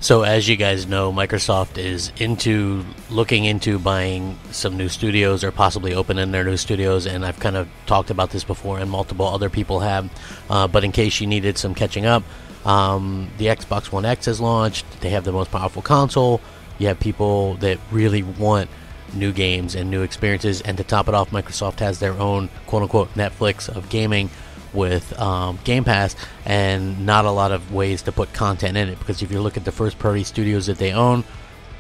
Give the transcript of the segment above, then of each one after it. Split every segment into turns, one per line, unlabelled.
So as you guys know, Microsoft is looking into buying some new studios or possibly opening their new studios, and I've kind of talked about this before and multiple other people have, but in case you needed some catching up, the Xbox One X has launched. They have the most powerful console. You have people that really want new games and new experiences, and to top it off, Microsoft has their own quote-unquote Netflix of gaming with Game Pass, and not a lot of ways to put content in it, because if you look at the first-party studios that they own,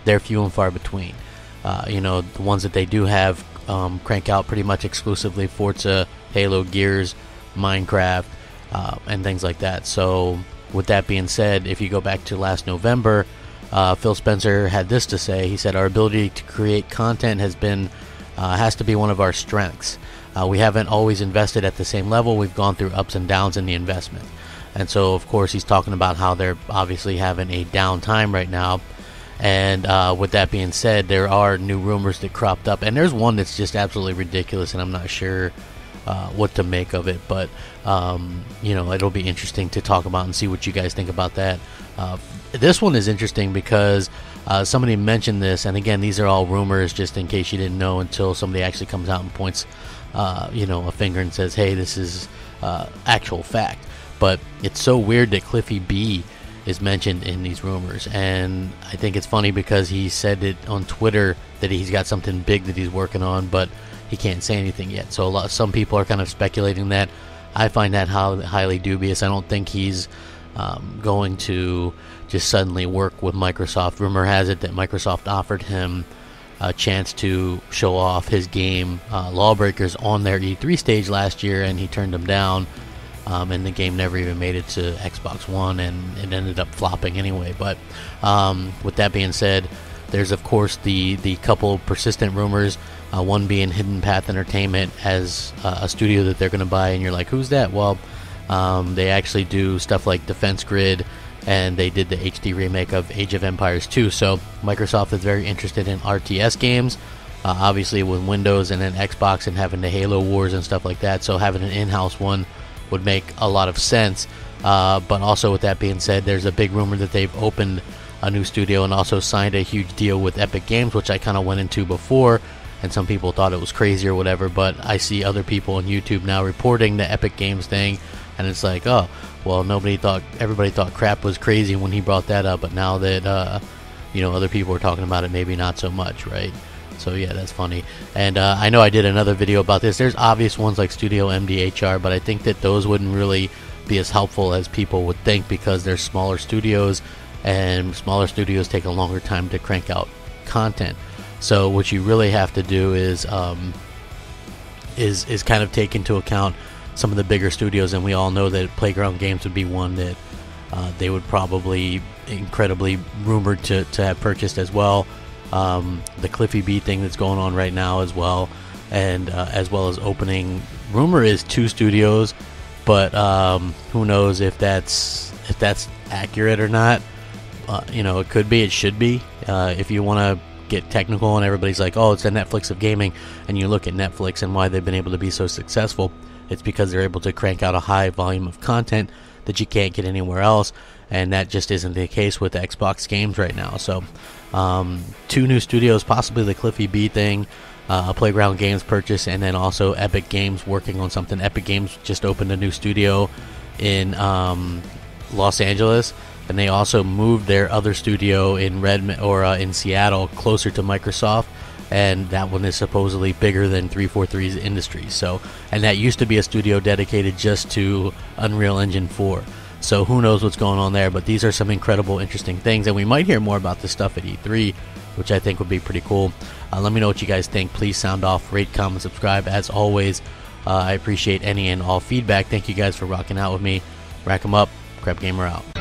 they're few and far between. The ones that they do have crank out pretty much exclusively Forza, Halo, Gears, Minecraft, and things like that. So with that being said, if you go back to last November, Phil Spencer had this to say. He said, "Our ability to create content has to be one of our strengths. We haven't always invested at the same level. We've gone through ups and downs in the investment." And so, of course, he's talking about how they're obviously having a down time right now. And with that being said, there are new rumors that cropped up. And there's one that's just absolutely ridiculous, and I'm not sure what to make of it. But, it'll be interesting to talk about and see what you guys think about that. This one is interesting because somebody mentioned this. And, again, these are all rumors, just in case you didn't know, until somebody actually comes out and points a finger and says, hey, this is actual fact. But it's so weird that Cliffy B is mentioned in these rumors, and I think it's funny because he said it on Twitter that he's got something big that he's working on, but he can't say anything yet. So some people are kind of speculating that. I find that highly dubious. I don't think he's going to just suddenly work with Microsoft. Rumor has it that Microsoft offered him a chance to show off his game Lawbreakers on their E3 stage last year, and he turned them down, and the game never even made it to Xbox One, and it ended up flopping anyway. But with that being said, there's of course the couple persistent rumors, one being Hidden Path Entertainment as a studio that they're going to buy, and you're like, who's that? Well, they actually do stuff like Defense Grid, and they did the HD remake of Age of Empires 2. So Microsoft is very interested in RTS games, obviously with Windows and then Xbox and having the Halo Wars and stuff like that. So having an in-house one would make a lot of sense. But also with that being said, there's a big rumor that they've opened a new studio and also signed a huge deal with Epic Games, which I kind of went into before, and some people thought it was crazy or whatever, but I see other people on YouTube now reporting the Epic Games thing, and it's like, oh, well, everybody thought Crap was crazy when he brought that up, but now that, other people are talking about it, maybe not so much, right? So yeah, that's funny. And I know I did another video about this. There's obvious ones like Studio MDHR, but I think that those wouldn't really be as helpful as people would think, because they're smaller studios, and smaller studios take a longer time to crank out content. So what you really have to do is kind of take into account some of the bigger studios, and we all know that Playground Games would be one that they would probably incredibly rumored to have purchased as well. The Cliffy B thing that's going on right now as well, and as well as opening, rumor is 2 studios, but who knows if that's accurate or not. It could be, it should be. If you want to get technical and everybody's like, oh, it's the Netflix of gaming, and you look at Netflix and why they've been able to be so successful, it's because they're able to crank out a high volume of content that you can't get anywhere else, and that just isn't the case with Xbox games right now. So 2 new studios, possibly the Cliffy B thing, a Playground Games purchase, and then also Epic Games working on something. Epic Games just opened a new studio in Los Angeles, and they also moved their other studio in in Seattle closer to Microsoft, and that one is supposedly bigger than 343's Industries. So, and that used to be a studio dedicated just to Unreal Engine 4. So who knows what's going on there, but these are some incredible, interesting things, and we might hear more about this stuff at E3, which I think would be pretty cool. Let me know what you guys think. Please sound off, rate, comment, subscribe. As always, I appreciate any and all feedback. Thank you guys for rocking out with me. Rack 'em up. Crapgamer out.